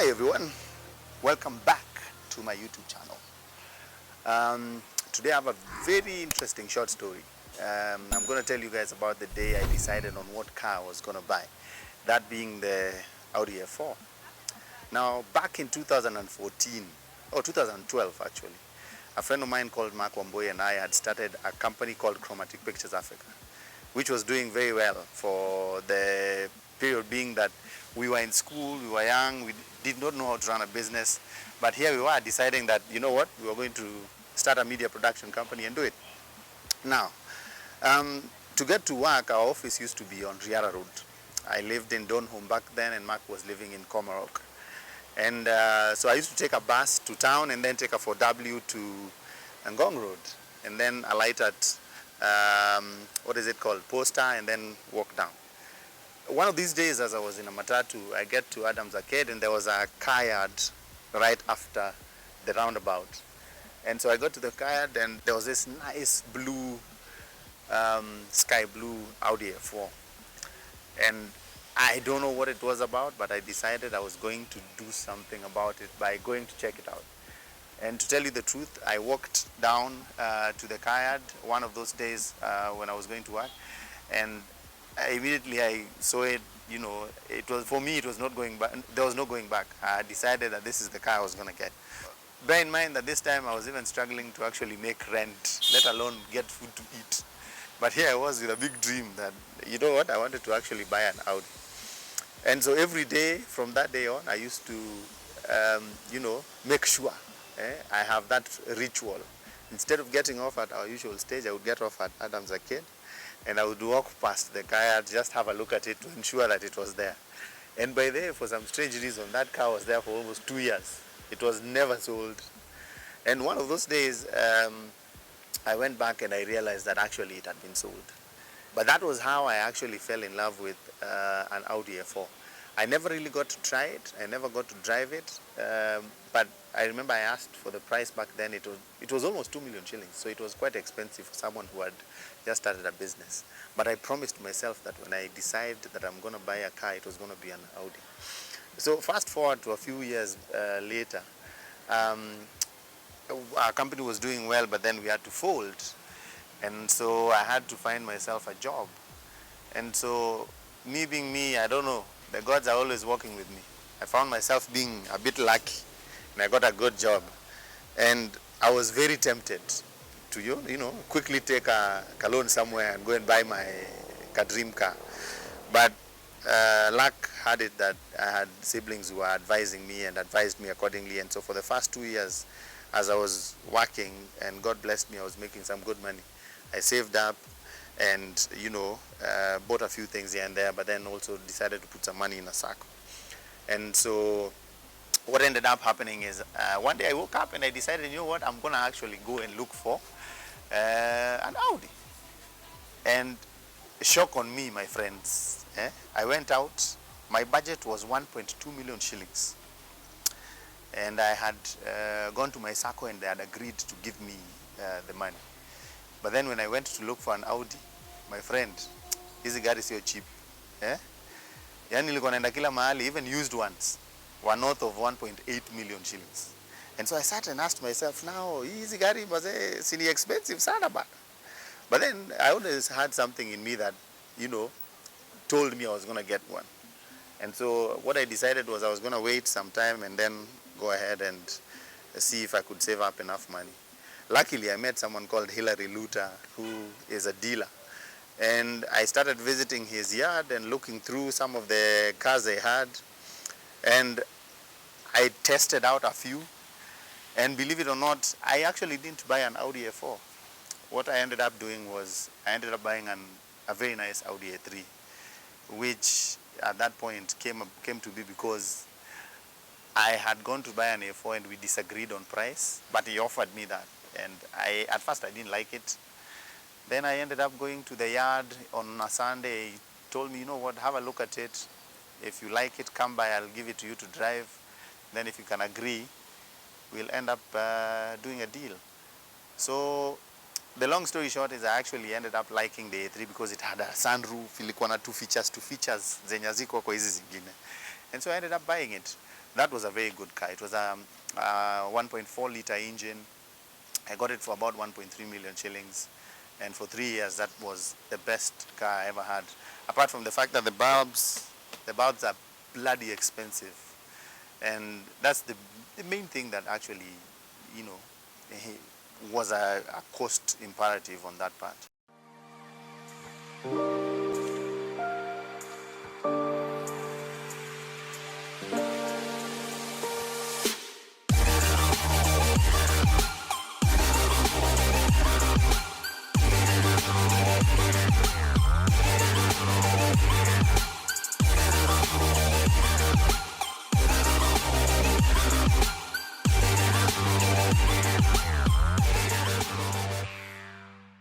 Hi everyone, welcome back to my YouTube channel. Today I have a very interesting short story. I'm going to tell you guys about the day I decided on what car I was going to buy, that being the Audi A4. Now back in 2014, or 2012 actually, a friend of mine called Mark Wamboy and I had started a company called Chromatic Pictures Africa, which was doing very well for the period being that we were in school, we were young, we did not know how to run a business, but here we were deciding that, you know what, we were going to start a media production company and do it. Now, to get to work, our office used to be on Riara Road. I lived in Donholm back then and Mark was living in Komarok. And so I used to take a bus to town and then take a 4W to Ngong Road and then alight at, Poster, and then walk down. One of these days, as I was in a matatu, I get to Adams Arcade and there was a car yard right after the roundabout. And so I got to the car yard and there was this nice blue, sky blue Audi A4. And I don't know what it was about, but I decided I was going to do something about it by going to check it out. And to tell you the truth, I walked down to the car yard one of those days when I was going to work, and immediately I saw it. You know, it was, for me, it was not going back. There was no going back. I decided that this is the car I was going to get. Bear in mind that this time I was even struggling to actually make rent, let alone get food to eat. But here I was with a big dream that, you know what, I wanted to actually buy an Audi. And so every day from that day on, I used to, make sure I have that ritual. Instead of getting off at our usual stage, I would get off at Adams Arcade and I would walk past the car, just have a look at it to ensure that it was there. And by there, for some strange reason, that car was there for almost 2 years. It was never sold. And one of those days, I went back and I realized that actually it had been sold. But that was how I actually fell in love with an Audi A4. I never really got to try it. I never got to drive it. But I remember I asked for the price back then. It was almost 2 million shillings. So it was quite expensive for someone who had just started a business. But I promised myself that when I decide that I'm going to buy a car, it was going to be an Audi. So fast forward to a few years later, our company was doing well, but then we had to fold. And so I had to find myself a job. And so me being me, I don't know, the gods are always working with me. I found myself being a bit lucky and I got a good job. And I was very tempted to, quickly take a loan somewhere and go and buy my dream car. But luck had it that I had siblings who were advising me and advised me accordingly. And so for the first 2 years, as I was working, and God blessed me, I was making some good money. I saved up and, bought a few things here and there, but then also decided to put some money in a sack. And so what ended up happening is one day I woke up and I decided, you know what, I'm going to actually go and look for an Audi. And shock on me, my friends. I went out. My budget was 1.2 million shillings. And I had gone to my SACCO and they had agreed to give me the money. But then when I went to look for an Audi, my friend, hizi gari sio cheap. Yani nilikuwa naenda kila mahali, even used ones, were north of 1.8 million shillings. And so I sat and asked myself, now, hizi gari maze sini expensive sana ba. But then I always had something in me that, told me I was going to get one. And so what I decided was I was going to wait some time and then go ahead and see if I could save up enough money. Luckily, I met someone called Hilary Luther, who is a dealer. And I started visiting his yard and looking through some of the cars they had. And I tested out a few. And believe it or not, I actually didn't buy an Audi A4. What I ended up doing was I ended up buying a very nice Audi A3, which at that point came to be because I had gone to buy an A4 and we disagreed on price, but he offered me that. And at first I didn't like it. Then I ended up going to the yard on a Sunday. He told me, you know what, have a look at it. If you like it, come by, I'll give it to you to drive. Then if you can agree, we'll end up doing a deal. So the long story short is I actually ended up liking the A3 because it had a sunroof, ilikuwa na two features zenye hazikuwa kwa hizi zingine. And so I ended up buying it. That was a very good car. It was a 1.4 liter engine. I got it for about 1.3 million shillings. And for 3 years, that was the best car I ever had. Apart from the fact that the bulbs are bloody expensive. And that's the main thing that actually, you know, was a cost imperative on that part.